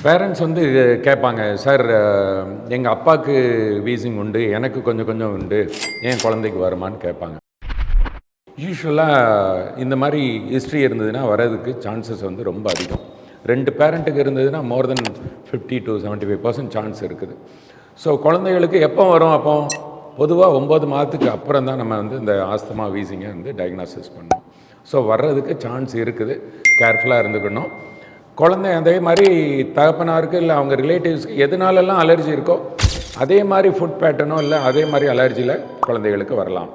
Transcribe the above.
Parents வந்து கேட்பாங்க, sir எங்கள் அப்பாவுக்கு வீசிங் உண்டு, எனக்கு கொஞ்சம் கொஞ்சம் உண்டு, ஏன் குழந்தைக்கு வருமானு கேட்பாங்க. யூஸ்வலாக இந்த மாதிரி ஹிஸ்ட்ரி இருந்ததுன்னா வர்றதுக்கு சான்சஸ் வந்து ரொம்ப அதிகம். 2 பேரண்ட்டுக்கு இருந்ததுன்னா மோர் தென் 50 to 75% சான்ஸ் இருக்குது. ஸோ குழந்தைகளுக்கு எப்போ வரும்? அப்போ பொதுவாக 9 மாதத்துக்கு அப்புறம் தான் நம்ம வந்து இந்த ஆஸ்துமா வீசிங்கை வந்து டயக்னாசிஸ் பண்ணணும். ஸோ வர்றதுக்கு சான்ஸ் இருக்குது, கேர்ஃபுல்லாக இருந்துக்கணும். குழந்தை அதே மாதிரி தகப்பனாருக்கு இல்லை அவங்க ரிலேட்டிவ்ஸ்க்கு எதனாலெல்லாம் அலர்ஜி இருக்கோ அதே மாதிரி ஃபுட் பேட்டர்னோ இல்லை அதே மாதிரி அலர்ஜியில் குழந்தைகளுக்கு வரலாம்.